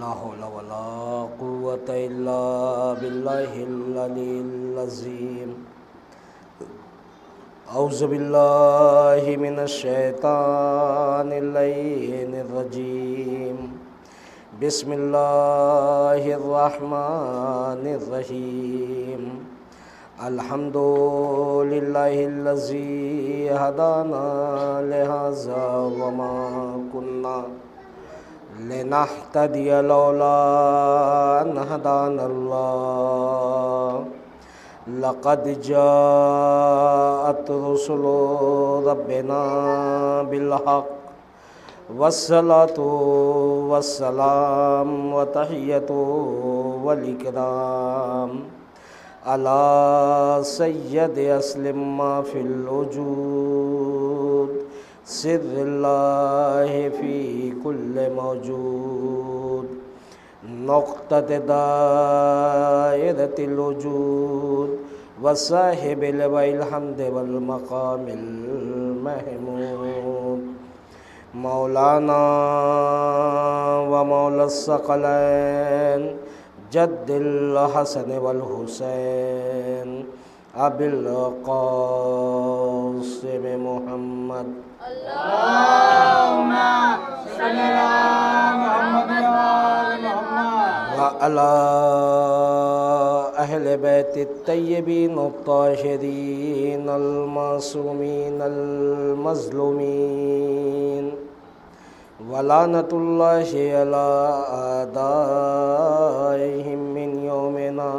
ला हौला वला कुव्वता इल्ला बिल्लाहिल अलील अज़ीम। औज़ु बिल्लाहि मिनश शैतानिर रजीम। बिस्मिल्लाहिर रहमानिर रहीम। अल्हम्दुलिल्लाहिल्लज़ी हदाना लिहाज़ा वमा कुन्ना लिनहतदिया लौला अन हदानल्लाह। लक़द जाअत रुसुलु रब्बिना बिल्हक़ वस्सलातु वस्सलाम व तहियतु वल इकराम अला सय्यद अस्लिम मा फिल वजूद सिर्रिल्लाहि फ़ी कुल्लि मौजूद नुक़्तत दायरतिल वजूद व साहिबिल वल हम्द वल मक़ामिल महमूद मौलाना व मौलस सकलैन जद्दिल हसन वल हुसैन अबिल क़ासिम मुहम्मद अल्लाहुम्मा सल्ली अला मुहम्मद व आलि मुहम्मद व अला अहले बैतित तय्यबीन अत्ताहिरीन अल मासूमीन अल मज़लूमीन वलानतुल्लाहि अला आदाइहिम मिन यौमिना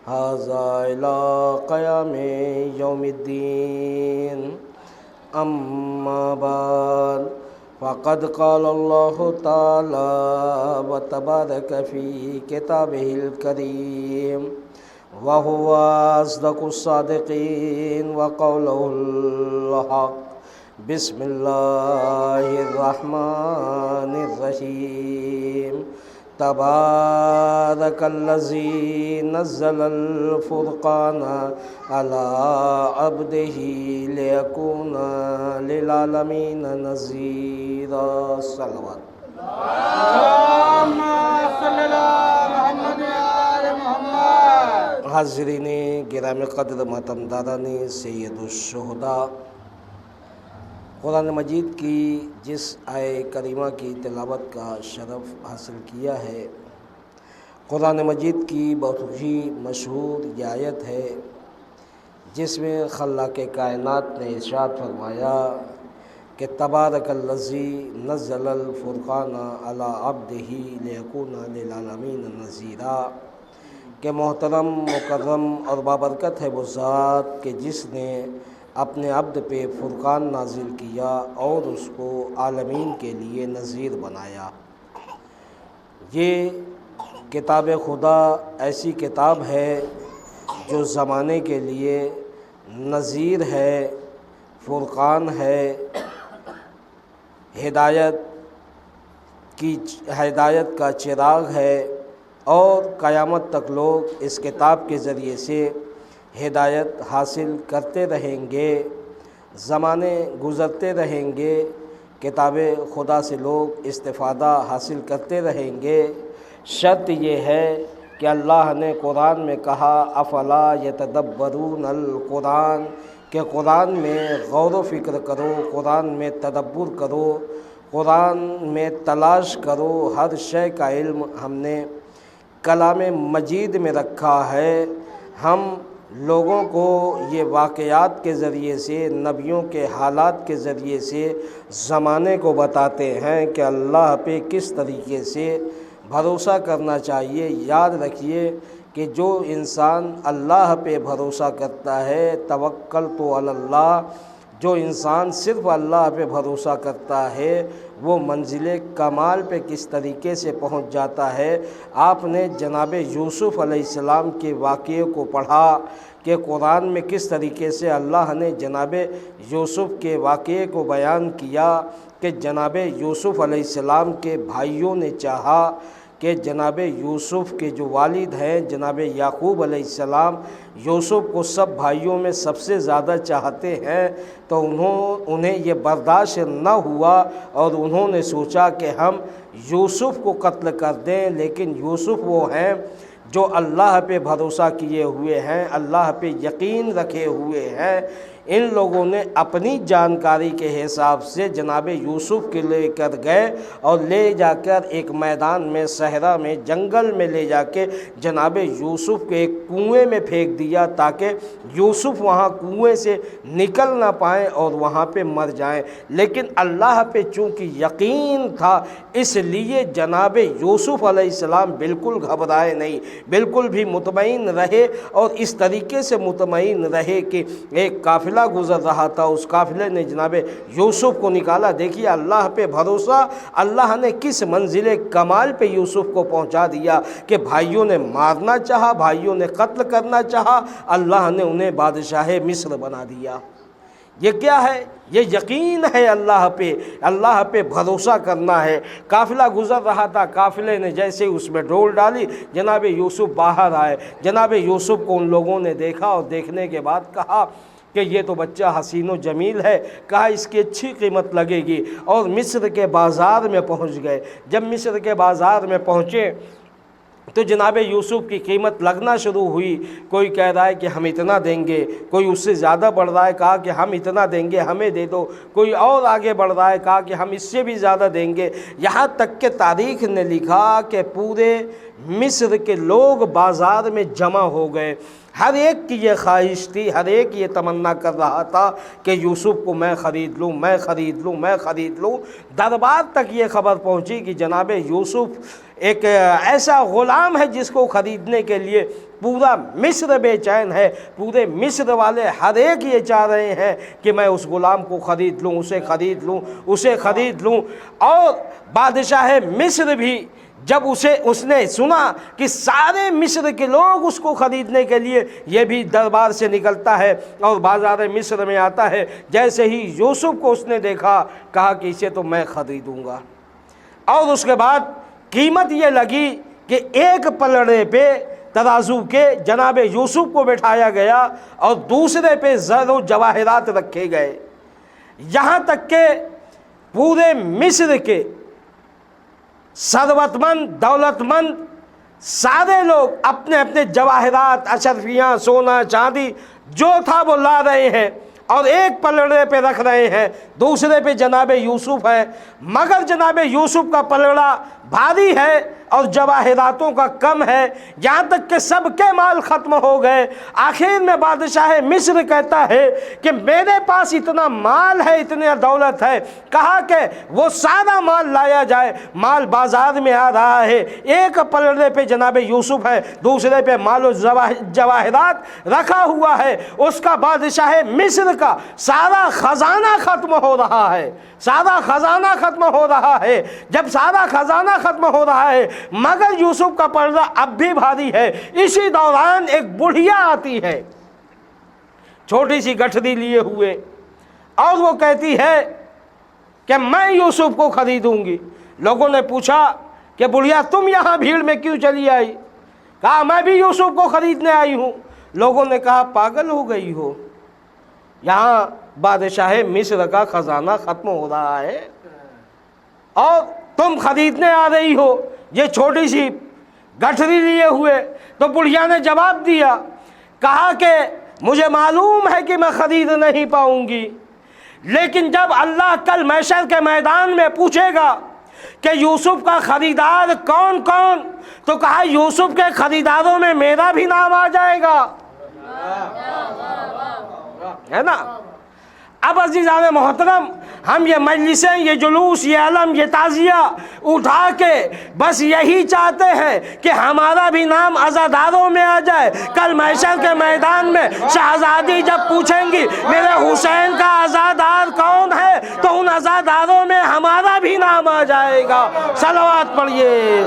हाज़ा इला क़यामि यौमिद्दीन। अम्मा बाद फ़क़द क़ाल अल्लाहु तआला व तबारक फ़ी किताबिहिल करीम व हुवा अस्दक़ुस सादिक़ीन व क़ौलुहुल हक़। बिस्मिल्लाहिर रहमानिर रहीम। तबारकल्लज़ी नज़्ज़लल फ़ुरक़ाना अला अब्दिही लियकूना लिल आलमीन नज़ीरा। सल्लल्लाहु अल्लाहुम्मा सल्ली अला मुहम्मद व आलि मुहम्मद। हाज़रीने गिराम क़द्र महतरम सैयदुश शुहदा, कुरान मजीद की जिस आय करीमा की तिलावत का शरफ़ हासिल किया है, कुरान मजीद की बहुत ही मशहूर ये आयत है जिसमें खल्लाक़ कायनात ने इरशाद फरमाया कि तबारकल्लज़ी नज़्ज़लल फ़ुरक़ाना अला अब्दिही लियकूना लिल आलमीन नज़ीरा, के मोहतरम मुकर्रम और बाबरकत है वो ज़ात कि जिसने अपने अब्द पे फ़ुरक़ान नाजिल किया और उसको आलमीन के लिए नज़ीर बनाया। ये किताब खुदा ऐसी किताब है जो ज़माने के लिए नज़ीर है, फ़ुरक़ान है, हिदायत का चिराग है और क़यामत तक लोग इस किताब के ज़रिए से हिदायत हासिल करते रहेंगे। ज़माने गुज़रते रहेंगे, किताब खुदा से लोग इस्तिफ़ादा हासिल करते रहेंगे। शर्त ये है कि अल्लाह ने कुरान में कहा अफ़ला यतदब्बरूनल कुरान, के कुरान में गौर व फ़िक्र करो, कुरान में तदब्बुर करो, कुरान में तलाश करो। हर शय का इल्म हमने कलाम मजीद में रखा है। हम लोगों को ये वाक़यात के ज़रिए से, नबियों के हालात के ज़रिए से ज़माने को बताते हैं कि अल्लाह पे किस तरीके से भरोसा करना चाहिए। याद रखिए कि जो इंसान अल्लाह पे भरोसा करता है, तवक्कल तो अल्लाह, जो इंसान सिर्फ़ अल्लाह पे भरोसा करता है वो मंजिल कमाल पे किस तरीके से पहुंच जाता है। आपने जनाब यूसुफ़ अलैहिस्सलाम के वाक़े को पढ़ा कि कुरान में किस तरीके से अल्लाह ने जनाब यूसुफ़ के वाक़े को बयान किया कि जनाब यूसुफ़ अलैहिस्सलाम के भाइयों ने चाहा कि जनाब यूसुफ़ के जो वालिद हैं जनाब याकूब अलैहिस्सलाम यूसुफ़ को सब भाइयों में सबसे ज़्यादा चाहते हैं, तो उन्हें ये बर्दाश्त न हुआ और उन्होंने सोचा कि हम यूसुफ को कत्ल कर दें, लेकिन यूसुफ वो हैं जो अल्लाह पे भरोसा किए हुए हैं, अल्लाह पे यकीन रखे हुए हैं। इन लोगों ने अपनी जानकारी के हिसाब से जनाब यूसुफ के लेकर गए और ले जाकर एक मैदान में, सहरा में, जंगल में ले जाके जनाब यूसुफ के एक कुएं में फेंक दिया, ताकि यूसुफ वहाँ कुएं से निकल ना पाएँ और वहाँ पे मर जाएं। लेकिन अल्लाह पे चूँकि यकीन था, इसलिए जनाब यूसुफ अलैहिस्सलाम बिल्कुल घबराए नहीं, बिल्कुल भी मुतमईन रहे। और इस तरीके से मुतमईन रहे कि एक काफिला गुजर रहा था, उस काफिले ने जनाब यूसुफ को निकाला। देखिए अल्लाह पे भरोसा, अल्लाह ने किस मंजिले कमाल पे यूसुफ को पहुंचा दिया कि भाइयों ने मारना चाहा, भाइयों ने कत्ल करना चाहा, अल्लाह ने उन्हें बादशाह मिस्र बना दिया। ये क्या है? ये यकीन है अल्लाह पे भरोसा करना है। काफ़िला गुज़र रहा था, काफ़िले ने जैसे उसमें डोल डाली, जनाब यूसुफ बाहर आए। जनाब यूसुफ को उन लोगों ने देखा और देखने के बाद कहा कि ये तो बच्चा हसीनो जमील है, कहा इसकी अच्छी कीमत लगेगी। और मिस्र के बाज़ार में पहुँच गए। जब मिस्र के बाज़ार में पहुँचे तो जनाब यूसुफ की कीमत लगना शुरू हुई। कोई कह रहा है कि हम इतना देंगे, कोई उससे ज़्यादा बढ़ रहा है, कहा कि हम इतना देंगे, हमें दे दो। कोई और आगे बढ़ रहा है, कहा कि हम इससे भी ज़्यादा देंगे। यहाँ तक कि तारीख़ ने लिखा कि पूरे मिस्र के लोग बाज़ार में जमा हो गए। हर एक की ये ख्वाहिश थी, हर एक ये तमन्ना कर रहा था कि यूसुफ को मैं ख़रीद लूँ, मैं ख़रीद लूँ, मैं ख़रीद लूँ। दरबार तक ये ख़बर पहुँची कि जनाब यूसुफ एक ऐसा ग़ुलाम है जिसको ख़रीदने के लिए पूरा मिस्र बेचैन है। पूरे मिस्र वाले हर एक ये चाह रहे हैं कि मैं उस ग़ुलाम को ख़रीद लूँ, उसे ख़रीद लूँ, उसे ख़रीद लूँ। और बादशाह मिस्र भी जब उसने सुना कि सारे मिस्र के लोग उसको ख़रीदने के लिए, ये भी दरबार से निकलता है और बाज़ार मिस्र में आता है। जैसे ही यूसुफ को उसने देखा, कहा कि इसे तो मैं ख़रीदूँगा। और उसके बाद कीमत ये लगी कि एक पलड़े पे तराजू के जनाब यूसुफ को बैठाया गया और दूसरे पे ज़र जवाहरात रखे गए। यहाँ तक के पूरे मिस्र के सरवतमंद, दौलतमंद सारे लोग अपने अपने जवाहरात, अशरफियाँ, सोना चांदी जो था वो ला रहे हैं और एक पलड़े पे रख रहे हैं, दूसरे पे जनाब यूसुफ है। मगर जनाब यूसुफ का पलड़ा भारी है और जवाहरातों का कम है। यहाँ तक कि सबके माल ख़त्म हो गए। आखिर में बादशाह मिस्र कहता है कि मेरे पास इतना माल है, इतनी दौलत है, कहा कि वो सारा माल लाया जाए। माल बाज़ार में आ रहा है, एक पलड़े पे जनाब यूसुफ है, दूसरे पे माल जवाहरात रखा हुआ है। उसका बादशाह मिस्र का सारा ख़जाना ख़त्म हो रहा है, सारा ख़जाना ख़त्म हो रहा है। जब सारा ख़जाना ख़त्म हो रहा है मगर यूसुफ का पर्दा अब भी भारी है। इसी दौरान एक बुढ़िया आती है, छोटी सी गठरी लिए हुए, और वो कहती है कि मैं यूसुफ को ख़रीदूंगी। लोगों ने पूछा कि बुढ़िया तुम यहाँ भीड़ में क्यों चली आई? कहा मैं भी यूसुफ को ख़रीदने आई हूँ। लोगों ने कहा पागल हो गई हो, यहाँ बादशाह मिस्र का ख़जाना ख़त्म हो रहा है और तुम ख़रीदने आ रही हो ये छोटी सी गठरी लिए हुए। तो बुढ़िया ने जवाब दिया, कहा कि मुझे मालूम है कि मैं ख़रीद नहीं पाऊंगी, लेकिन जब अल्लाह कल महशर के मैदान में पूछेगा कि यूसुफ का ख़रीदार कौन कौन, तो कहा यूसुफ के ख़रीदारों में मेरा भी नाम आ जाएगा, है ना। अब अज़ीज़ान मोहतरम, हम ये मजलिसें, ये जुलूस, ये अलम, ये ताज़िया उठा के बस यही चाहते हैं कि हमारा भी नाम अज़ादारों में आ जाए। कल महशर के मैदान में शहज़ादी जब पूछेंगी मेरे हुसैन का अज़ादार कौन है, तो उन अज़ादारों में हमारा भी नाम आ जाएगा। सलवात पढ़िए।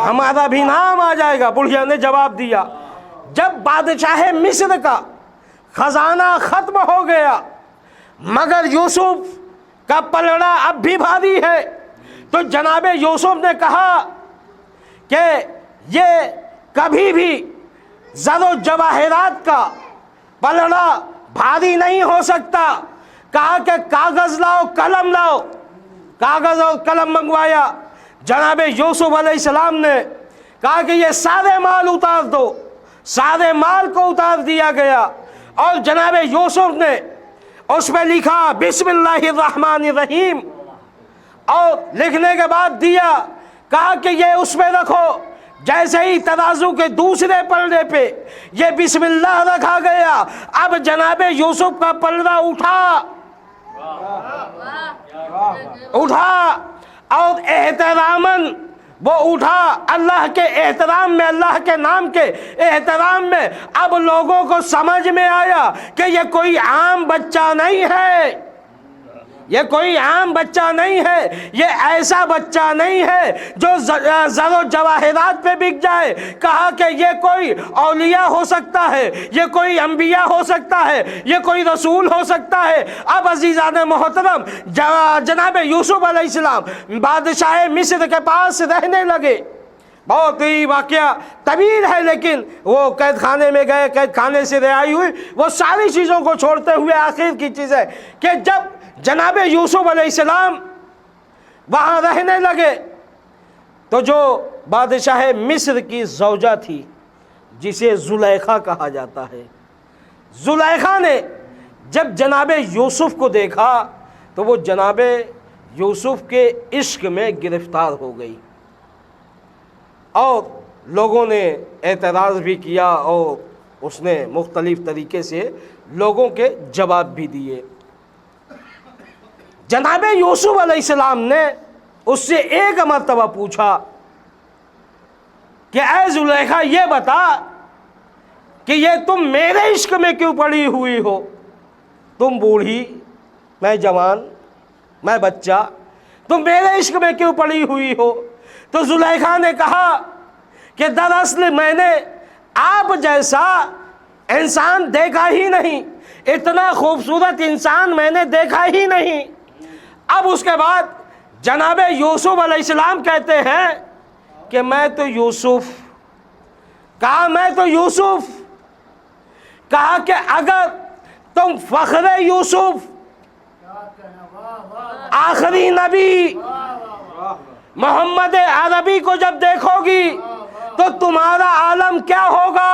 हमारा भी नाम आ जाएगा। बुढ़िया ने जवाब दिया, जब बादशाह मिस्र का खजाना खत्म हो गया मगर यूसुफ का पलड़ा अब भी भारी है। तो जनाब यूसुफ ने कहा कि ये कभी भी ज़रो जवाहिरात का पलड़ा भारी नहीं हो सकता। कहा कि कागज़ लाओ, कलम लाओ। कागज़ और कलम मंगवाया। जनाब यूसुफ अलैहिस्सलाम ने कहा कि ये सारे माल उतार दो। सारे माल को उतार दिया गया और जनाब यूसुफ ने उस पर लिखा बिस्मिल्लाहिर्रहमानिर्रहीम और लिखने के बाद दिया। कहा कि ये उस पर रखो। जैसे ही तराजू के दूसरे पलड़े पे ये बिस्मिल्लाह रखा गया, अब जनाब यूसुफ का पलड़ा उठा और एहतरामन वो उठा। अल्लाह के एहतराम में, अल्लाह के नाम के एहतराम में अब लोगों को समझ में आया कि ये कोई आम बच्चा नहीं है। ये कोई आम बच्चा नहीं है। ये ऐसा बच्चा नहीं है जो ज़रो जवाहिरात पे बिक जाए। कहा कि ये कोई औलिया हो सकता है, ये कोई अंबिया हो सकता है, ये कोई रसूल हो सकता है। अब अज़ीज़ान मोहतरम, जनाब यूसुफ अलैहिस्सलाम बादशाह मिस्र के पास रहने लगे। बहुत ही वाक़या तवील है, लेकिन वो कैद खाने में गए, कैद खाने से रिहाई हुई। वो सारी चीज़ों को छोड़ते हुए आखिर की चीज़ है कि जब जनाब यूसुफ अलैहिस्सलाम वहाँ रहने लगे तो जो बादशाह मिस्र की ज़ौजा थी, जिसे जुलैखा कहा जाता है, जुलैखा ने जब जनाब यूसुफ को देखा तो वो जनाब यूसुफ के इश्क में गिरफ्तार हो गई और लोगों ने एतराज़ भी किया और उसने मुख्तलिफ़ तरीके से लोगों के जवाब भी दिए। जनाब यूसुफ अलैहिस्सलाम ने उससे एक मर्तबा पूछा कि ऐ जुलैखा, ये बता कि ये तुम मेरे इश्क में क्यों पड़ी हुई हो? तुम बूढ़ी, मैं जवान, मैं बच्चा, तुम मेरे इश्क में क्यों पड़ी हुई हो? तो जुलैखा ने कहा कि दरअसल मैंने आप जैसा इंसान देखा ही नहीं, इतना खूबसूरत इंसान मैंने देखा ही नहीं। अब उसके बाद जनाब यूसुफ अलैहिस्सलाम कहते हैं कि मैं तो यूसुफ, कहा मैं तो यूसुफ, कहा कि अगर तुम फ़ख्र यूसुफ, आखिरी नबी मोहम्मद अरबी को जब देखोगी तो तुम्हारा आलम क्या होगा।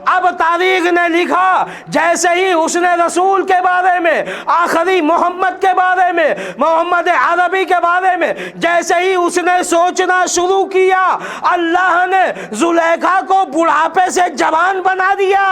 अब तारीख ने लिखा, जैसे ही उसने रसूल के बारे में, आखिरी मोहम्मद के बारे में, मोहम्मद अरबी के बारे में जैसे ही उसने सोचना शुरू किया, अल्लाह ने जुलैखा को बुढ़ापे से जवान बना दिया।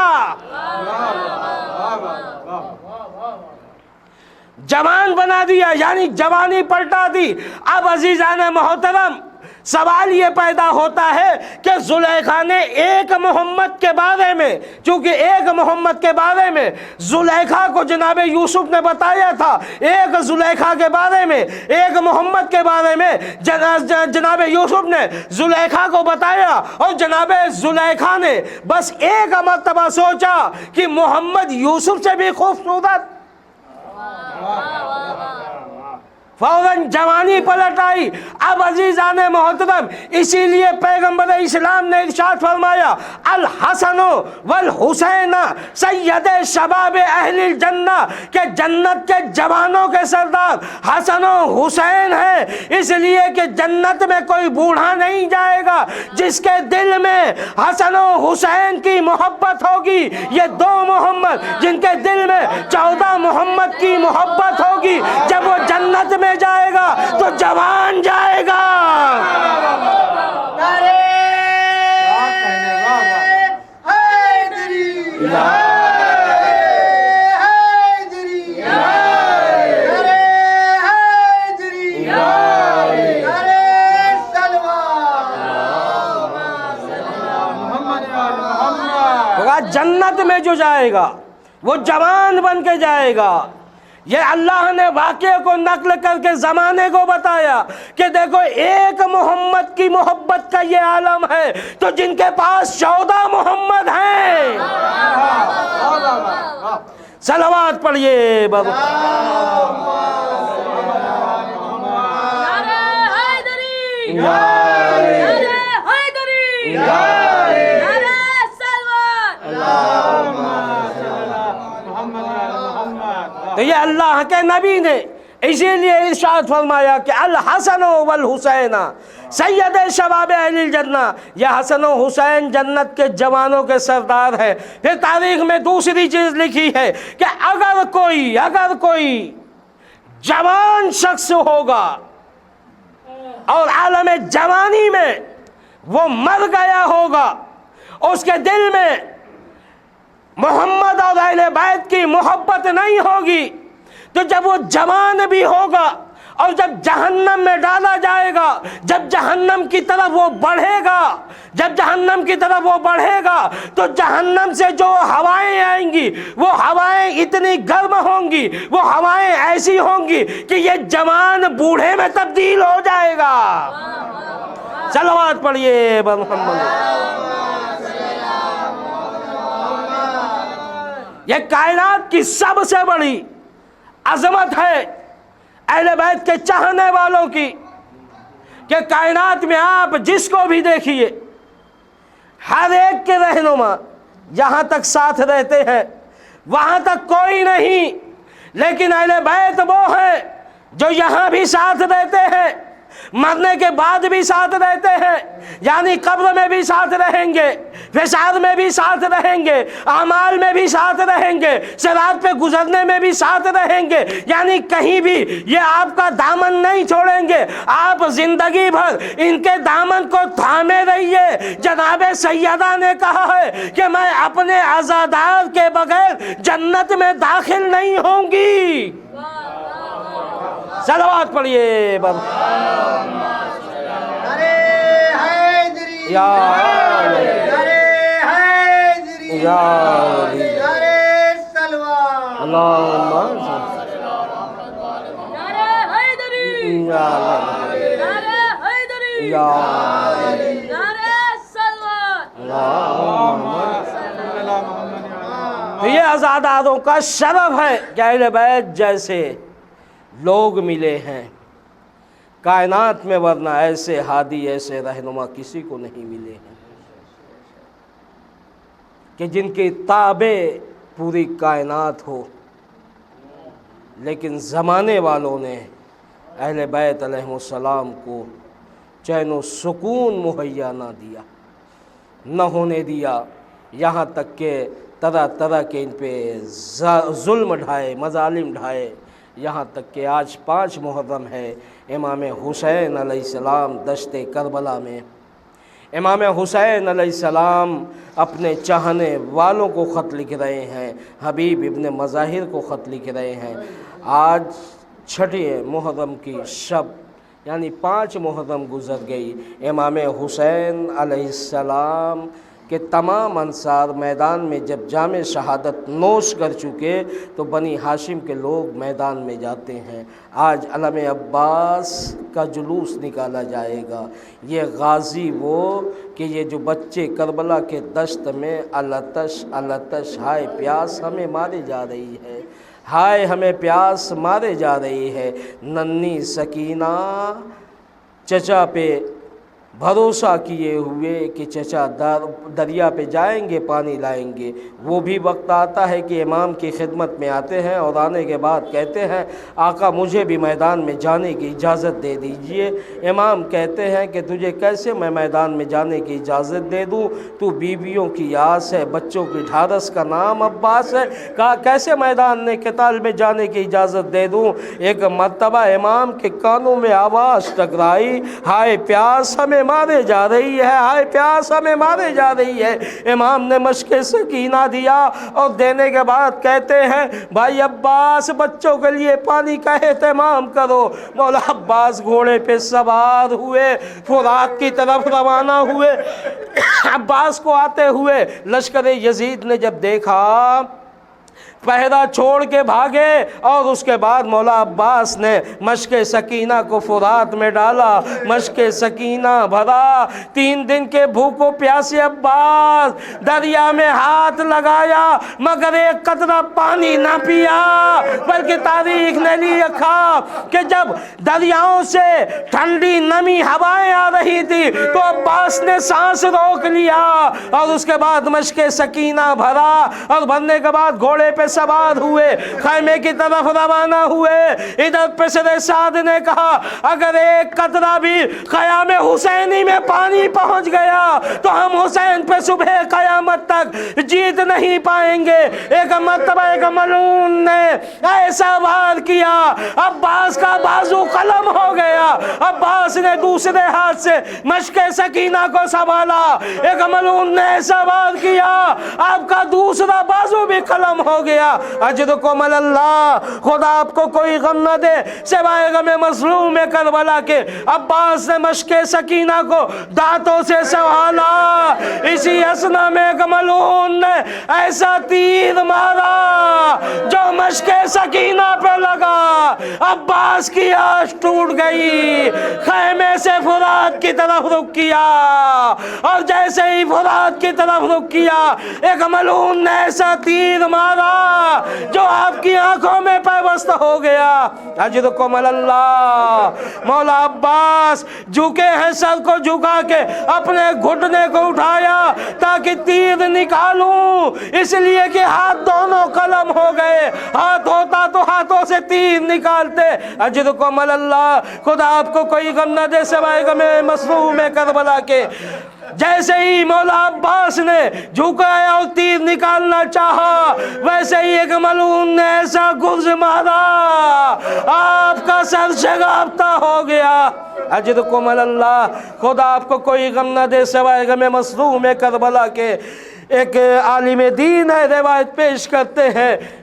जवान बना दिया, यानी जवानी पलटा दी। अब अजीज़ान मोहतरम, सवाल ये पैदा होता है कि जुलैखा ने एक मोहम्मद के बारे में, चूंकि एक मोहम्मद के बारे में जुलैखा को जनाब यूसुफ ने बताया था, एक जुलैखा के बारे में, एक मोहम्मद के बारे में जनाब यूसुफ ने जुलैखा को बताया और जनाब जुलैखा ने बस एक मर्तबा सोचा कि मोहम्मद यूसुफ से भी खूबसूरत, फौरन जवानी पलट आई। अब अजीज़ान मोहतरम, इसीलिए पैगम्बर इस्लाम ने इरशाद फरमाया, अल हसन वल हुसैन सैयद शबाब अहलिल जन्ना, के जन्नत के जवानों के सरदार हसन और हुसैन है। इसलिए कि जन्नत में कोई बूढ़ा नहीं जाएगा जिसके दिल में हसन और हुसैन की मोहब्बत होगी। ये दो मोहम्मद जिनके दिल में 14 मोहम्मद की मोहब्बत होगी, जब वो जन्नत में जाएगा तो जवान जाएगा। जन्नत में जो जाएगा वो जवान बन के जाएगा। ये अल्लाह ने वाक़े को नकल करके ज़माने को बताया कि देखो, एक मोहम्मद की मोहब्बत का ये आलम है, तो जिनके पास 14 मोहम्मद हैं। सलावत पढ़िए बाबा। या अली, नारे हैदरी, या अली, नारे सलवान। तो ये अल्लाह के नबी ने इसीलिए इरशाद फरमाया कि अल हसन वल हुसैन सैयद शबाब अहलिल जन्ना, यह हसन और हुसैन जन्नत के जवानों के सरदार है। फिर तारीख में दूसरी चीज़ लिखी है कि अगर कोई जवान शख्स होगा और आलम जवानी में वो मर गया होगा, उसके दिल में मोहम्मद और अहले बैत की मोहब्बत नहीं होगी, तो जब वो जवान भी होगा और जब जहन्नम में डाला जाएगा, जब जहन्नम की तरफ वो बढ़ेगा, तो जहन्नम से जो हवाएं आएंगी वो हवाएं इतनी गर्म होंगी, वो हवाएं ऐसी होंगी कि ये जवान बूढ़े में तब्दील हो जाएगा। सलवात पढ़िए मोहम्मद। ये कायनात की सबसे बड़ी अजमत है अहले बैत के चाहने वालों की कि कायनात में आप जिसको भी देखिए, हर एक के रहनुमा जहाँ तक साथ रहते हैं वहाँ तक कोई नहीं, लेकिन अहले बैत वो है जो यहाँ भी साथ रहते हैं, मरने के बाद भी साथ रहते हैं, यानी कब्र में भी साथ रहेंगे, फिसाद में भी साथ रहेंगे, आमाल में भी साथ रहेंगे, सिरात पे गुजरने में भी साथ रहेंगे, यानी कहीं भी ये आपका दामन नहीं छोड़ेंगे। आप जिंदगी भर इनके दामन को थामे रहिए। जनाबे सैयदा ने कहा है कि मैं अपने आज़ादार के बगैर जन्नत में दाखिल नहीं होंगी। सलवात पढ़िए या या तो ये आज़ादारों का शरफ है कि अहले बैत जैसे लोग मिले हैं कायनात में, वरना ऐसे हादी ऐसे रहनुमा किसी को नहीं मिले हैं कि जिनकी ताबे पूरी कायनात हो। लेकिन ज़माने वालों ने अहले बैत अलैहिस्सलाम को चैन व सुकून मुहैया ना दिया, न होने दिया, यहाँ तक के तरह तरह के इन पे जुल्म ढाए, मजालिम ढाए। यहाँ तक कि आज 5 मुहर्रम है, इमाम हुसैन अलैहिस्सलाम दश्ते करबला में इमाम हुसैन अलैहिस्सलाम अपने चाहने वालों को ख़त लिख रहे हैं, हबीब इब्न मज़ाहिर को ख़त लिख रहे हैं। आज 6 मुहर्रम की शब यानी 5 मुहर्रम गुज़र गई। इमाम हुसैन अलैहिस्सलाम कि तमाम अंसार मैदान में जब जामे शहादत नोश कर चुके तो बनी हाशिम के लोग मैदान में जाते हैं। आज अलम अब्बास का जुलूस निकाला जाएगा। ये गाजी वो कि ये जो बच्चे करबला के दश्त में अलतश अलतश हाय प्यास हमें मारे जा रही है, हाय हमें प्यास मारे जा रही है। नन्ही सकीना चचा पे भरोसा किए हुए कि चचा दरिया पे जाएंगे पानी लाएंगे। वो भी वक्त आता है कि इमाम की खिदमत में आते हैं और आने के बाद कहते हैं आका मुझे भी मैदान में जाने की इजाज़त दे दीजिए। इमाम कहते हैं कि तुझे कैसे मैं मैदान में जाने की इजाज़त दे दूँ, तू बीवियों की आस है, बच्चों की ढारस का नाम अब्बास है, कहा कैसे मैदान में क़िताल में जाने की इजाज़त दे दूँ। एक मर्तबा इमाम के कानों में आवाज़ टकराई, हाय प्यास हमें मारे जा रही है, हाय प्यास हमें मारे जा रही है। इमाम ने मशक़े सकीना दिया और देने के बाद कहते हैं भाई अब्बास बच्चों के लिए पानी का एहतमाम करो। मौला अब्बास घोड़े पे सवार हुए, फुरात की तरफ रवाना हुए। अब्बास को आते हुए लश्कर यजीद ने जब देखा पहरा छोड़ के भागे और उसके बाद मौला अब्बास ने मश्क सकीना को फुरात में डाला, मश्क सकीना भरा। 3 दिन के भूखों प्यासे अब्बास दरिया में हाथ लगाया मगर एक कतरा पानी ना पिया, बल्कि तारीख ने लिखा कि जब दरियाओं से ठंडी नमी हवाएं आ रही थी तो अब्बास ने सांस रोक लिया और उसके बाद मश्क सकीना भरा और भरने के बाद घोड़े पे सवार हुए, खैमे की तरफ रवाना हुए। इधर पिसरे साद ने कहा अगर एक कतरा भी क़याम हुसैनी में पानी पहुंच गया तो हम हुसैन पे सुबह क़यामत तक जीत नहीं पाएंगे। एक मर्तबा एक मलून ने ऐसा वार किया, अब्बास का बाजू कलम हो गया। अब्बास ने दूसरे हाथ से मश्क सकीना को संभाला, एक मलून ने ऐसा वार किया आपका दूसरा बाजू भी कलम हो गया। अजरुकुम अल्लाह, खुदा आपको कोई गम न दे सिवाय गमे मज़लूम करबला के। अब्बास ने मश्क सकीना को दांतों से संभाला। इसी असना में एक मलून ने ऐसा तीर मारा जो मश्क सकीना पे लगा। अब्बास की आश टूट गई, खैमे से फुरात की तरफ रुख किया और जैसे ही फुरात की तरफ रुख किया एक मलून ने ऐसा तीर मारा जो आपकी आंखों में पैवस्त हो गया। अजरुकुम अल्लाह, मौला अब्बास झुके हैं, सर को झुका के अपने घुटने को उठाया ताकि तीर निकालूं, इसलिए कि हाथ दोनों कलम हो गए। हाथ होता तो हाथों से तीर निकालते। अजरुकुम अल्लाह, खुदा आपको कोई गम न दे सिवाय गमे मसरूम करबला के। जैसे ही मौला अब्बास ने झुकाया और तीर निकालना चाहा वैसे ही एक मलून ने ऐसा गुर्ज मारा आपका सर शगाफ्ता हो गया। अजरुकुम अल्लाह, खुदा आपको कोई गम न दे सिवाय गमे मसरूम करबला के। एक आलिम दीन है, रिवायत पेश करते हैं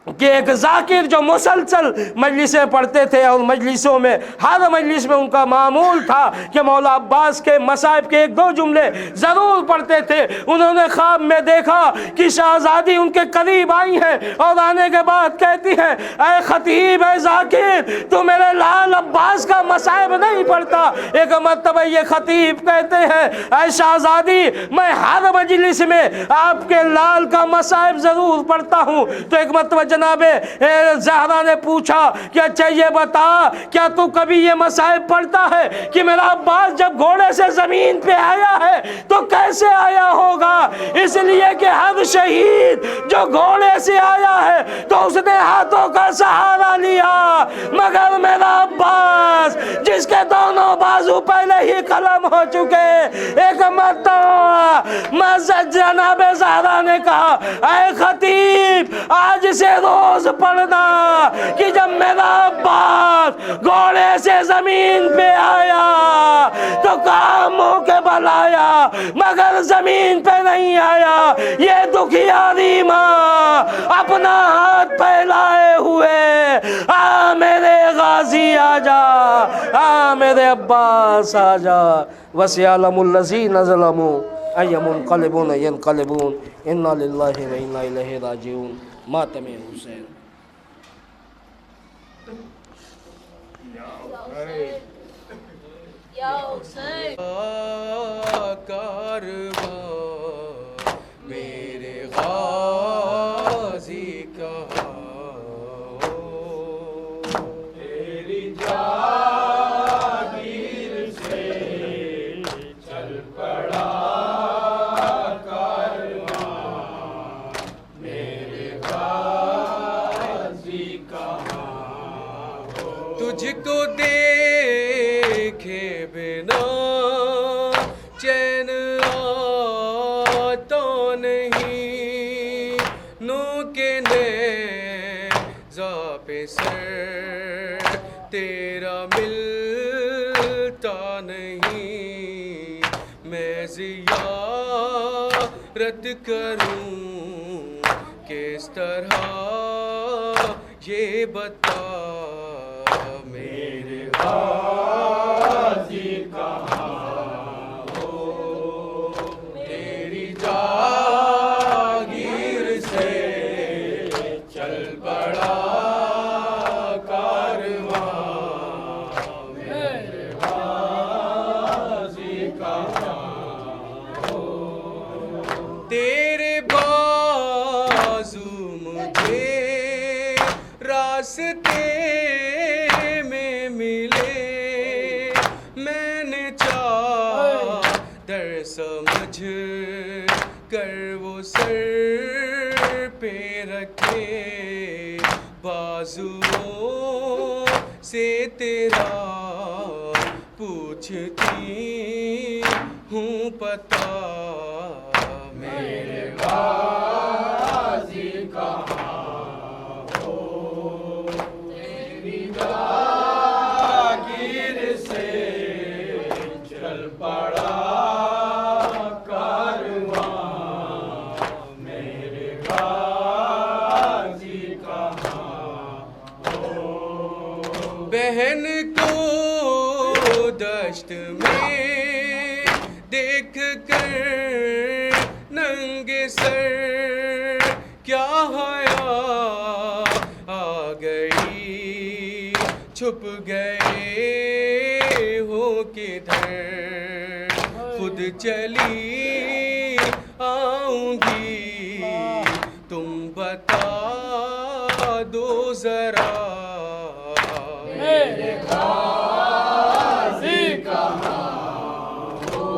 कि एक जाकिर जो मुसलसल मजलिसें पढ़ते थे और मजलिसों में हर मजलिस में उनका मामूल था कि मौला अब्बास के मसाइब के 1-2 जुमले ज़रूर पढ़ते थे। उन्होंने ख्वाब में देखा कि शहजादी उनके करीब आई हैं और आने के बाद कहती हैं ऐ खतीब है जाकिर, तू मेरे लाल अब्बास का मसाइब नहीं पढ़ता। एक मरतबा ये खतीब कहते हैं ऐ शहजादी, मैं हर मजलिस में आपके लाल का मसाइब ज़रूर पढ़ता हूँ। तो एक मरतबा जनाबे ज़हरा ने पूछा कि अच्छा ये बता, क्या तू कभी ये मसाइब पढ़ता है कि मेरा अब्बास जब घोड़े से ज़मीन पे आया है तो कैसे आया होगा? इसलिए कि हर शहीद जो घोड़े से आया है तो उसने हाथों का सहारा लिया, मगर मेरा अब्बास जिसके दोनों बाजू पहले ही कलम हो चुके। एक मरतबा जनाबे ज़हरा ने कहा ऐ खतीब, आज से रोज पढ़ना कि जब मेरा अब्बास घोड़े से जमीन पे आया तो काम मुंह के बल आया मगर जमीन पे नहीं आया। ये दुखियारी माँ अपना हाथ फैलाए हुए आ मेरे गाजी आजा, आ मेरे अब्बास आजा। वसियालमुल्लज़ीना ज़लमू अय्यमुनक़लिबून यनक़लिबून इन्ना लिल्लाहि व इन्ना इलैहि राजिऊन। मातमे हुसैन। कारवां मेरे गाज़ी का तेरी जागीर से चल पड़ा कारवां मेरे गाज़ी कहाँ हो। तुझको देखे बिना चैन आता नहीं, नो के नेज़ा पे सर तेरा मिलता नहीं। मैं ज़ियारत करूं किस तरह ये बता मेरे गाज़ी कहाँ हो। तेरी जागीर से मैंने चादर समझ कर वो सर पे रखे, बाजुओं से तेरा पूछती हूँ पता, मेरे गाजी कहाँ हो, तेरी जागीर से चल पड़ा कारवां, मेरे गाजी कहाँ हो। बहन को दश्त में देख कर नंगे सर क्या हया आ गई, छुप गए हो किधर, खुद चली आऊंगी, तुम बता दो जरा, मेरे गाजी कहाँ हो,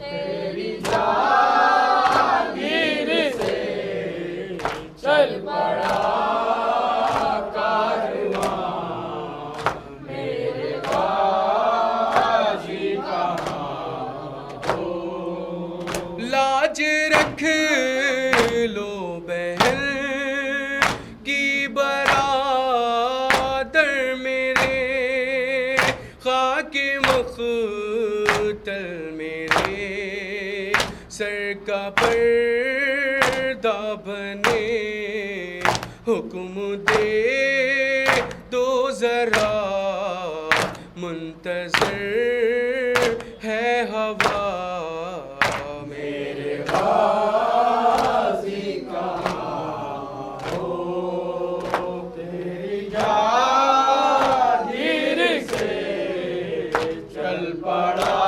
तेरी जागीर से चल पड़ा कारवां, मेरे गाजी कहाँ हो। लाज रख लो बहन की बरादर मेरे, खाके मुख्तल मेरे सर का पर्दा बने, हुक्म दे दो जरा, मुंतज़र है हवा, मेरे गाजी कहाँ हो, तेरी जागीर से चल पड़ा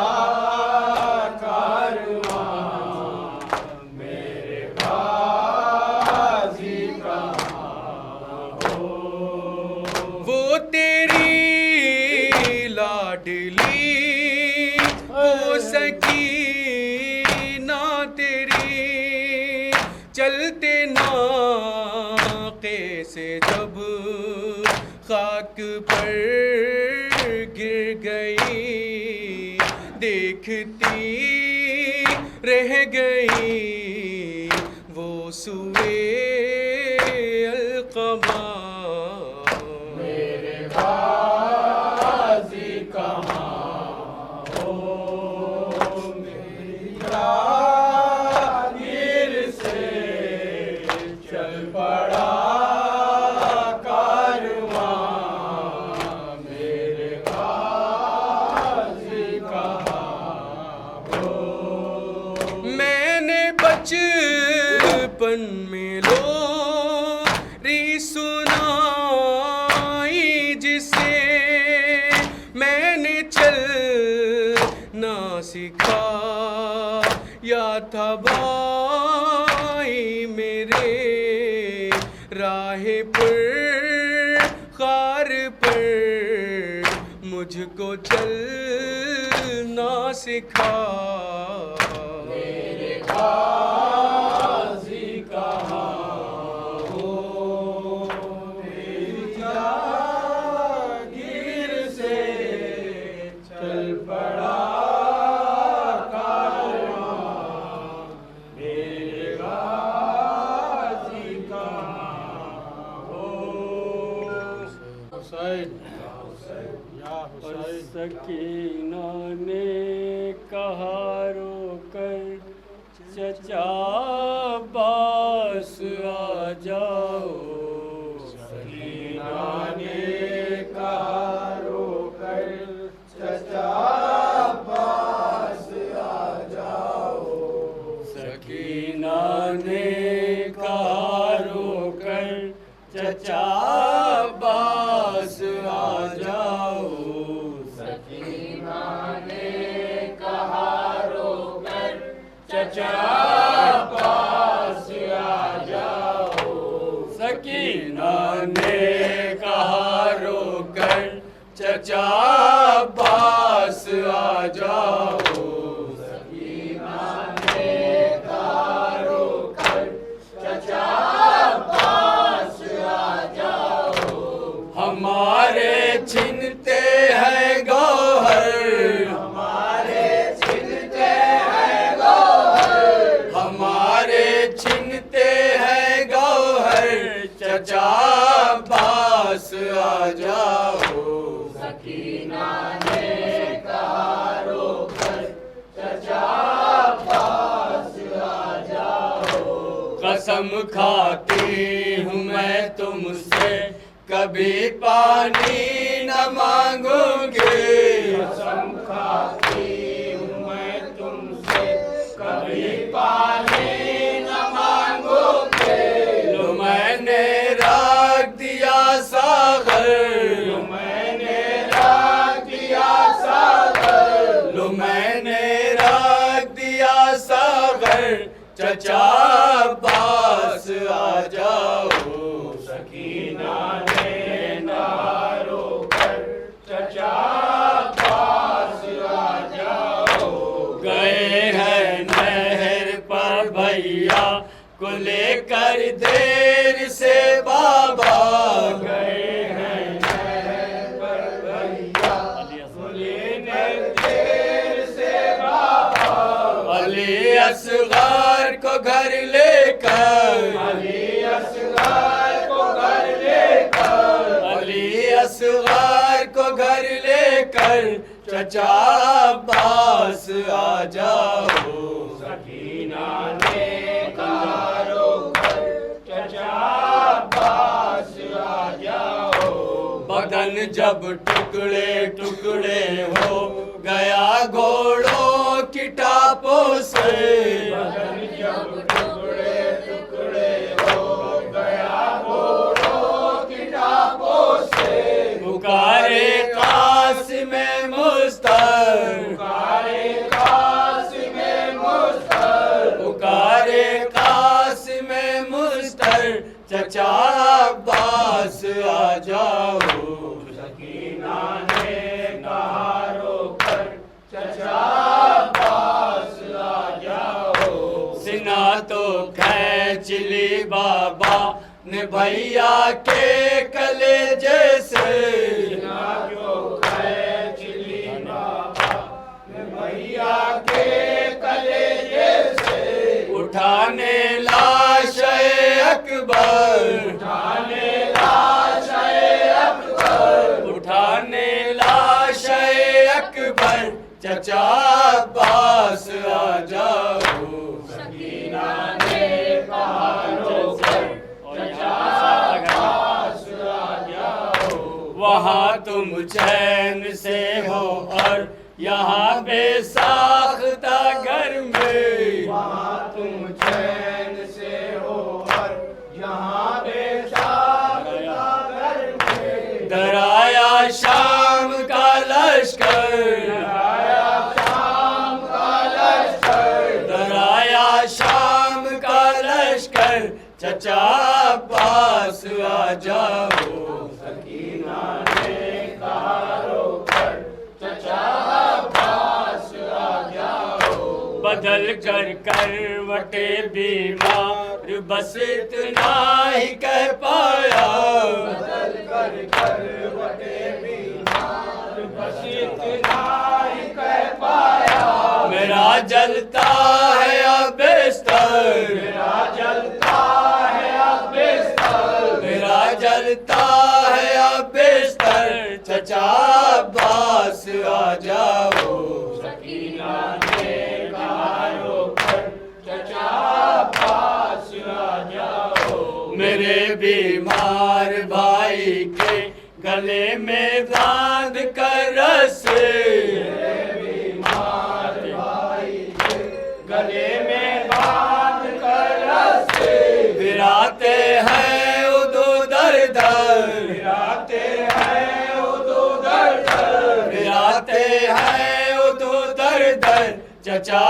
कारवां, मेरे गाजी कहाँ हो। वो तेरी लाडली वो सकीना तेरी, चलते नाके से जब खाक पर गिर गई, देखती रह गई वो सुए अलक़मा, मेरे गाजी कहाँ हो, मेरी जागीर से चल पड़ा कारवां, मेरे गाजी कहाँ हो। मैंने बचपन में लोरी सुनाई जिसे, मैंने चलना सिखा या था भाई मेरे, राह पर खार पर मुझको चलना सिखा, मेरे गाजी कहाँ हो, तेरी जागीर से चल पड़ा कारवां, मेरे गाजी कहाँ हो। हुसैन या हुसैन। सकीना ने कहा रोकर, चचा बास आ जाओ, सकीना ने कहा रोकर, चचा पास आ जाओ, सकीना ने कहा रोकर, चचा बास आ जाओ, सकीना ने कहा रोकर, चचा पास आ जाओ, सकीना ने कहा रोकर, चचा बास सकीना ने कहा रोकर चचा पास आ जाओ। कसम खाती हूँ मैं तुमसे कभी पानी न मांगूंगी। कसम खाती हूँ मैं तुमसे कभी पानी न मांगूंगी। लो मैंने रख दिया सागर, लो मैंने रख दिया सागर, लो मैंने रख दिया सागर। चचा पास आ जाओ। सकीना ने कहा रोकर चचा पास आ जाओ। गए हैं नहर पर भैया को लेकर देर से बाबा। गए हैं नहर पर भैया को लेकर देर से बाबा। अली असगर को घर लेकर, अली असगर को घर लेकर, अली असगर को घर लेकर चचा पास आ जाओ। सकीना ने कहा रोकर चचा पास आ जाओ। बदन जब टुकड़े टुकड़े हो गया घोड़ों की टापों से, बदन जब टुकड़े टुकड़े हो गया घोड़ों की टापों से। पुकारे कासिम मुस्तर, पुकारे कासिम मुस्तर, पुकारे कासिम मुस्तर। चचा पास आ जाओ। सकीना ने कहा रोकर चचा पास आ जाओ। सिना तो खींच ली बाबा ने भैया के कलेजे से, सिना जो खींच ली बाबा ने भैया के कलेजे से। उठाने लाश अकबर, उठाने लाश अकबर, उठाने लाश अकबर। चचा पास आ जाओ। सकीना ने कहा रोकर चचा पास आ जाओ। वहाँ तुम चैन से हो और यहाँ बेसाख्ता घर में, वहाँ तुम चैन से हो और यहाँ बेसाख्ता घर में। डराया शाम का लश्कर, डराया शाम का लश्कर, डराया शाम का लश्कर। चचा पास आ जाओ। सकीना ने कहा रोकर चचा पास आ जाओ। बदल कर करवटे बीमार बस इतना ही कह पाया। बदल कर करवटे बीमार बस इतना ही कह पाया। मेरा जलता है अब बिस्तर, मेरा जलता है अब बिस्तर, मेरा जलता है अब बिस्तर। चचा पास आ जाओ। सकीना ने कहा रोकर चचा पास आ जाओ। मेरे बीमार भाई के गले में बांध कर रस्से, मेरे बीमार भाई के गले में बांध कर रस्से। फिराते हैं उदो दर दर, फिराते हैं उदो दर दर, फिराते हैं उदो दर दर। चचा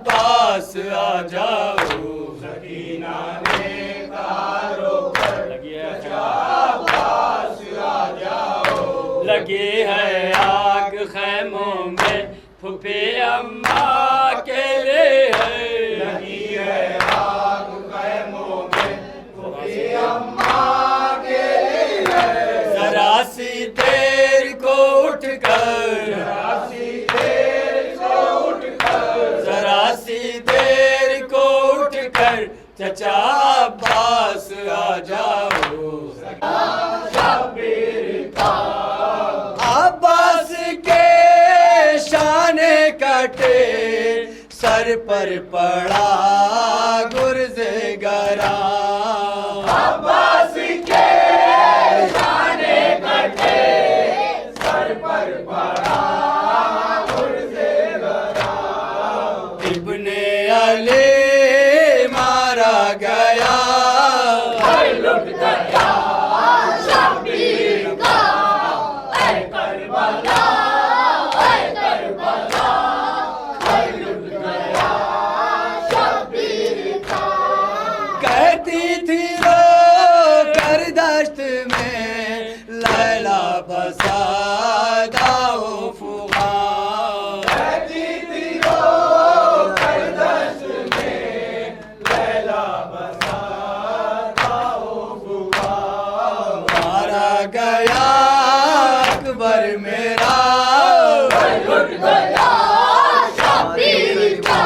पास आ जाओ। सकीना ने कहा रोकर चचा पास आ जाओ। लगी है आग खैमों में फूफी अम्मा के लिए है, लगी है आग खैमों में फूफी अम्मा के लिए है। जरा सी देर को उठकर, जरा सी देर को उठकर, जरा सी देर को उठकर। चचा पास आ जाओ। शब्बीर का अब्बास कटे सर पर पड़ा गुर्ज़े गरा अब्बास के शाने कटे सर पर पड़ा गुर्ज़े गरा इब्ने अली मारा गया लुट गया शब्बीर का ऐ करबला ऐ करबला लुट गया शब्बीर का कहती थी रो कर दश्त में लैला बसा दाओ फुगा कहती थी रो कर दश्त में लैला बसा गया अकबर मेरा लुट गया शब्बीर का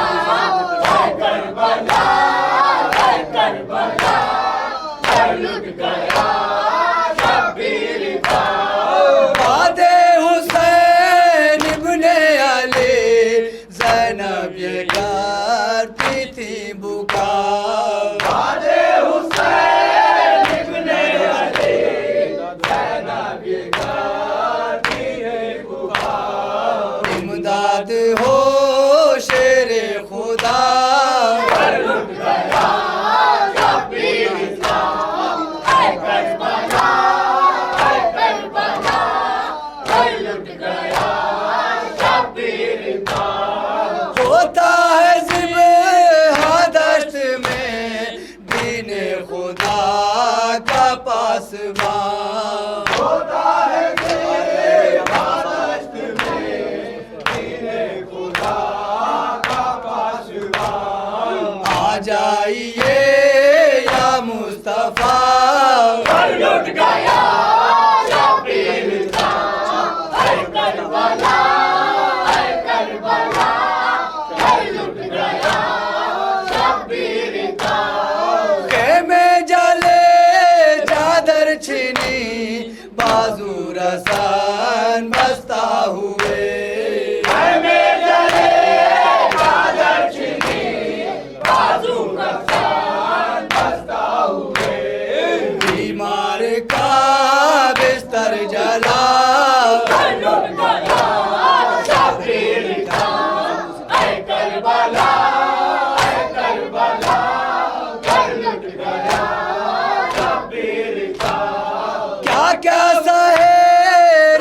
करबला लुट गया शब्बीर का वादे हुसैन इब्ने अली ज़ैनब ये करती थी बुका वादे हुसैन इब्ने अली इमदाद हो शेरे खुदा लुट गया शब्बीर का ऐ करबला लुट गया शब्बीर का होता है ज़िब्हा दश्त में दीने खुदा का पासबान होता है दश्त में दीने खुदा का पासबान आ जाइए या मुस्तफा लुट गया शब्बीर का ऐ करबला लुट गया शब्बीर का खेमे जले चादर छिनी बाजू रसान बस्ता हुए खेमे जले चादर छिनी बाजू रसान बस्ता हुए बीमार का बिस्तर जला लुट गया शब्बीर का ऐ करबला लुट गया शब्बीर का क्या क्या सहे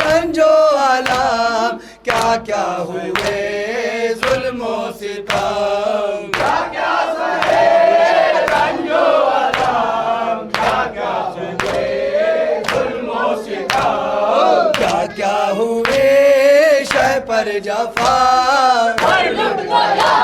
रंजो आलम क्या क्या हुए जुल्मो सितम क्या क्या सहे रंजो आलम क्या क्या हुए जुल्मो सितम क्या क्या हुए शह पर जफा लुट गया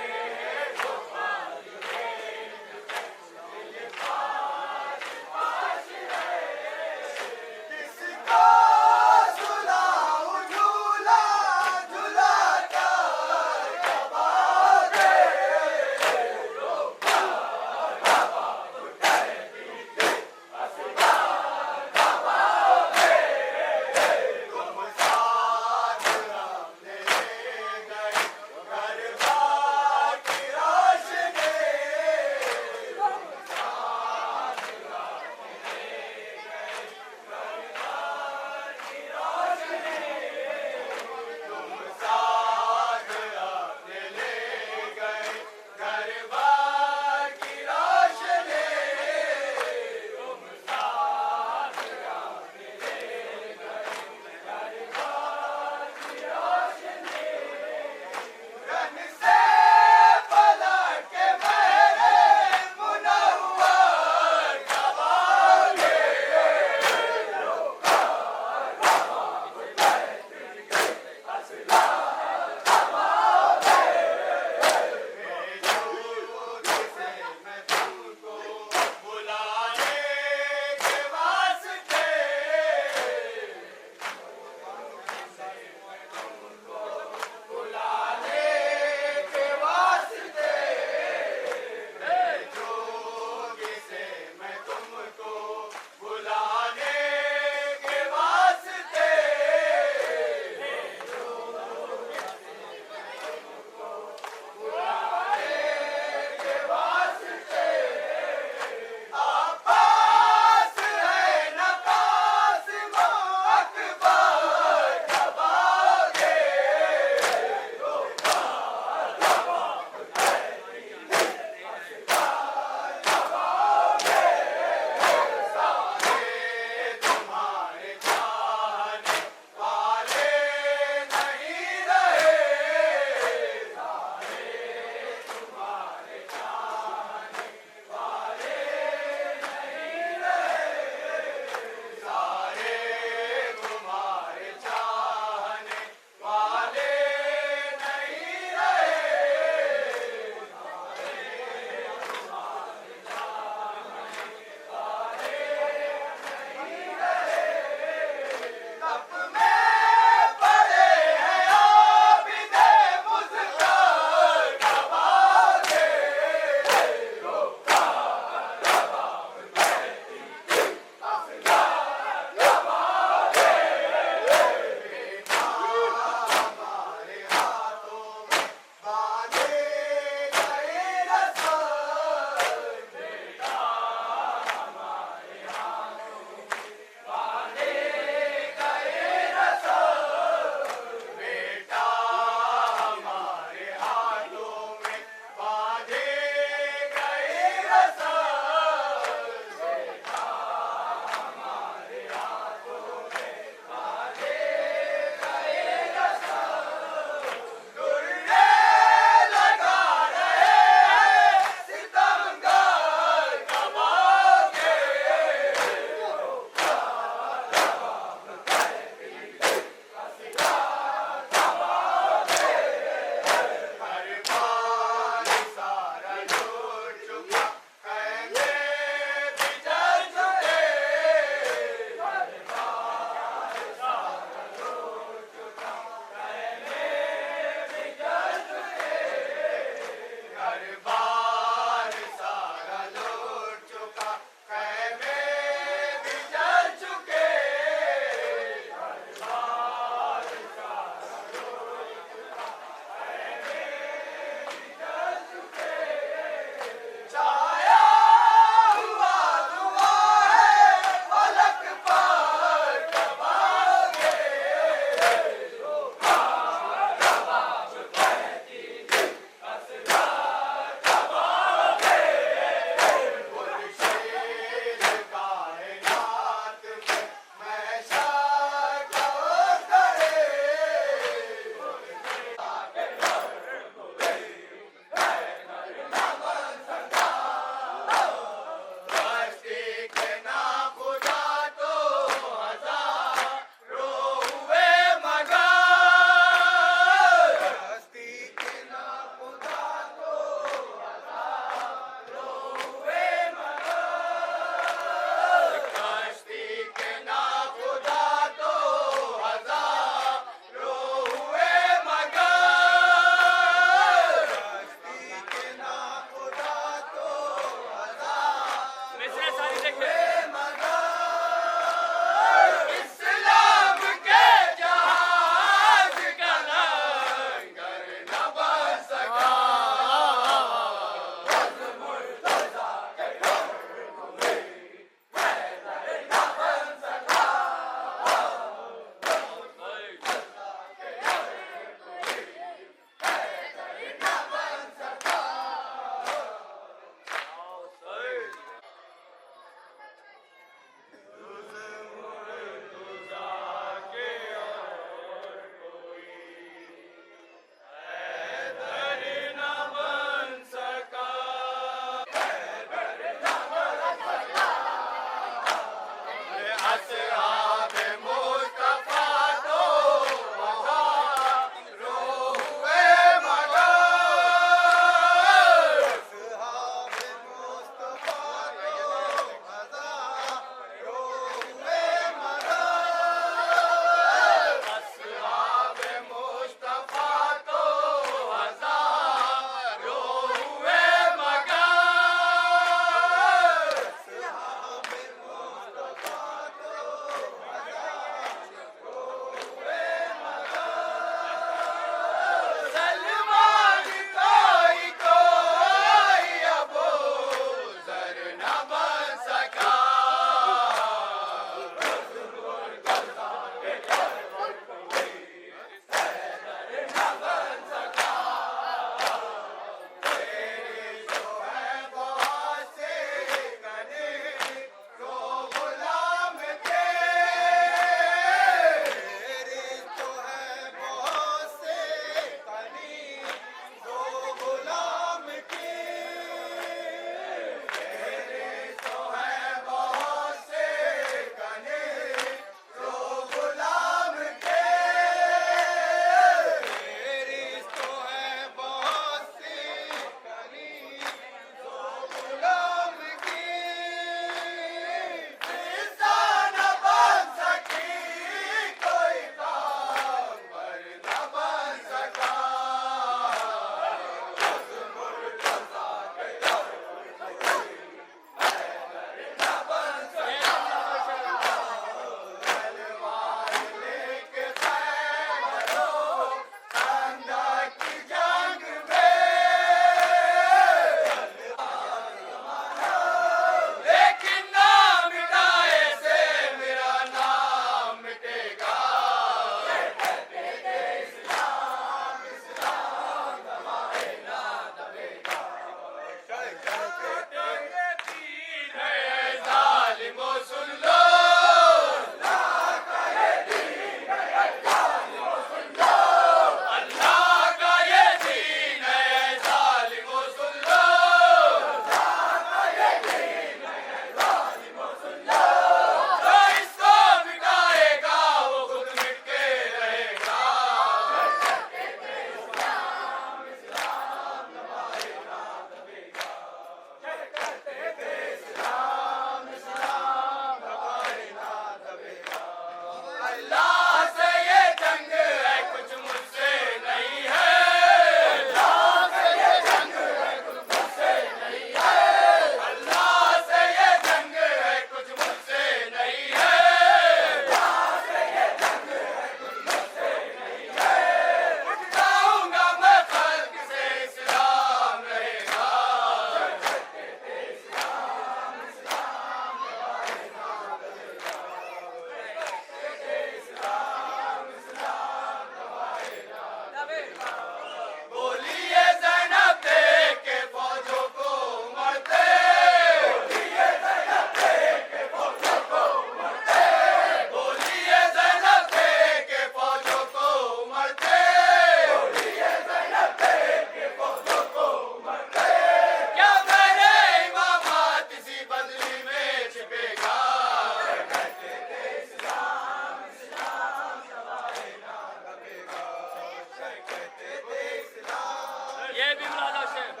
जय भीमराव शेख।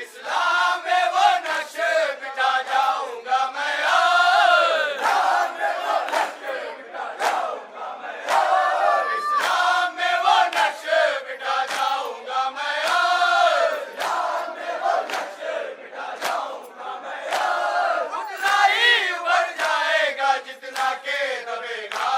इस्लाम में वो नक्श मिटा जाऊंगा मैं, इस्लाम में वो नक्श मिटा जाऊंगा मैं, उतना ही बढ़ जाएगा जितना के दबेगा।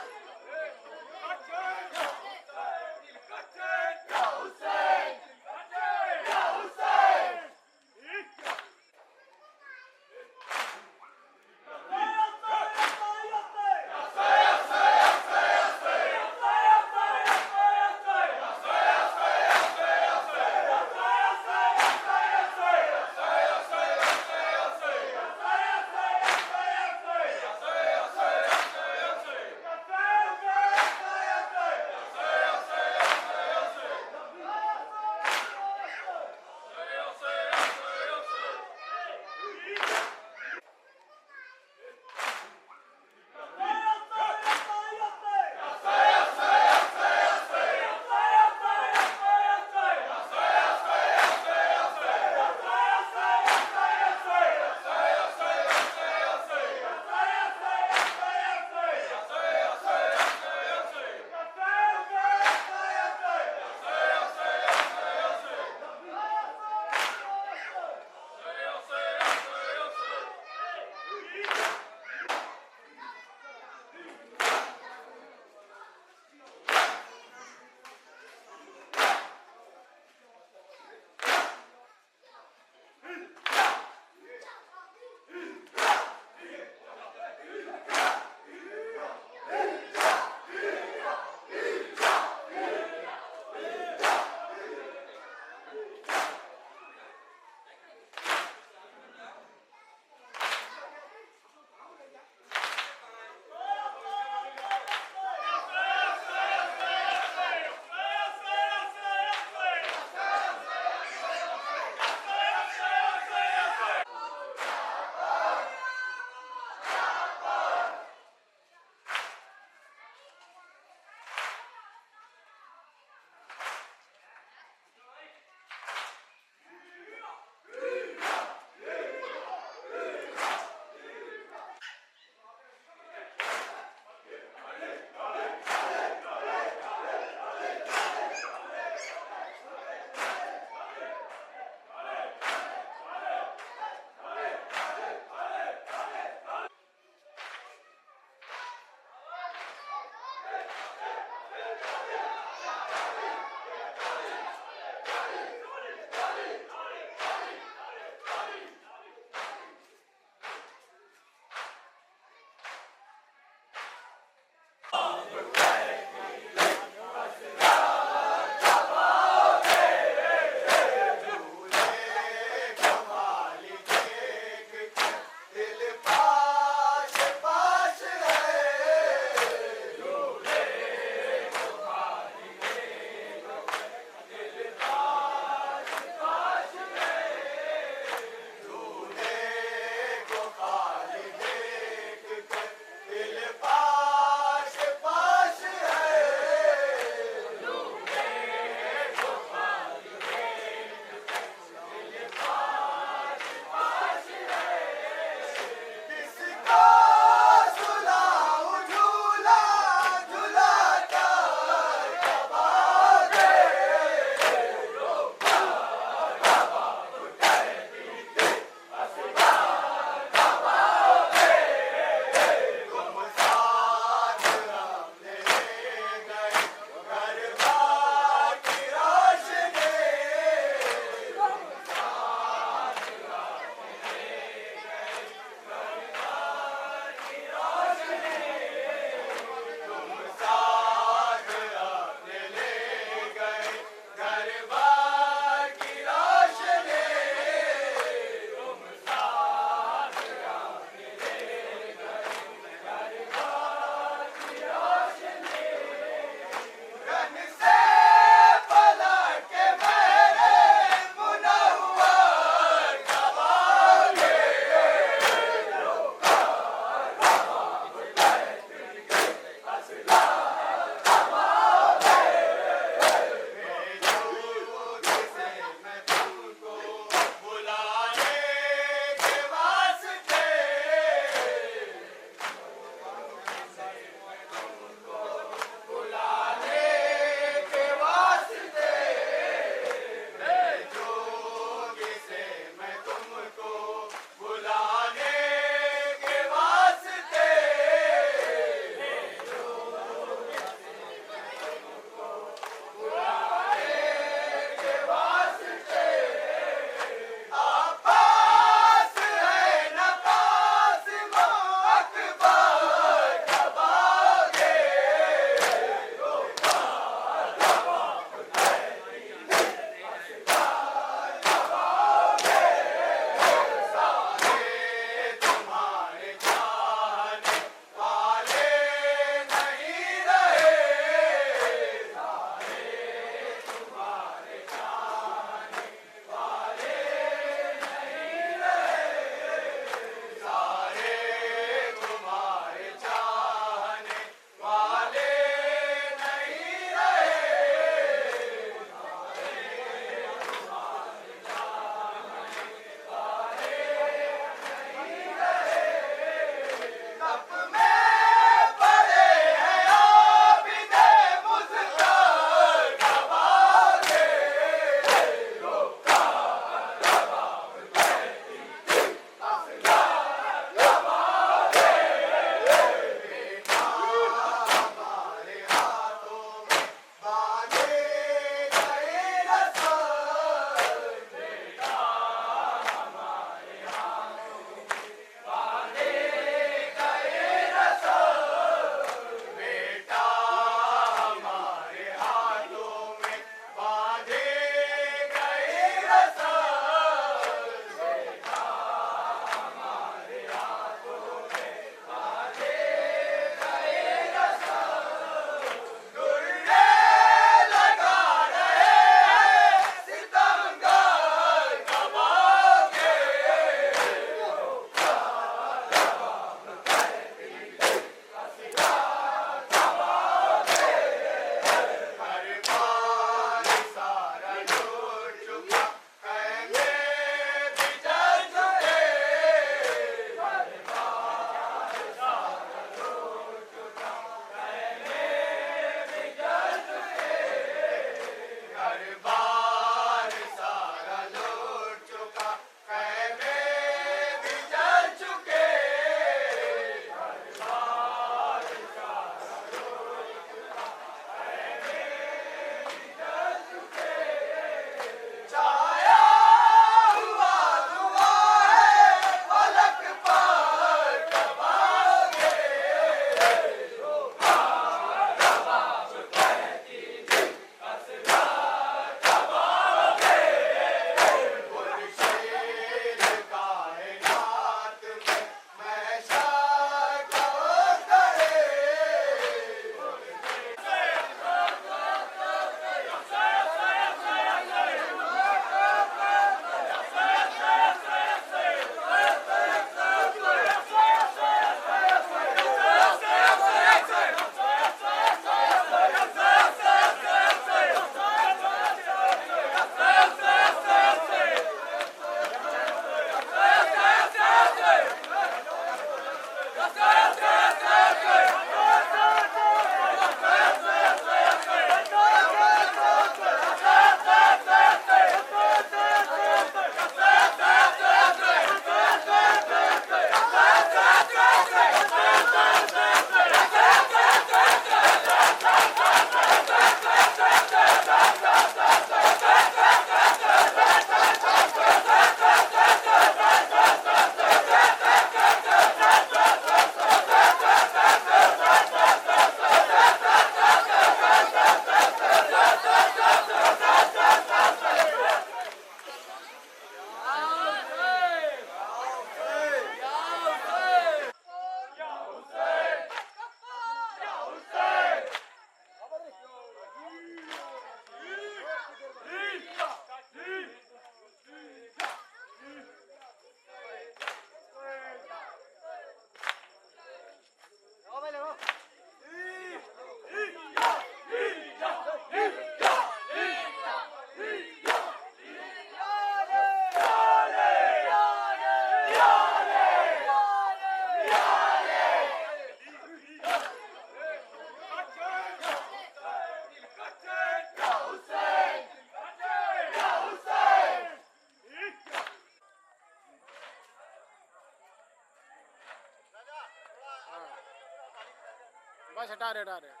बस हटा रहे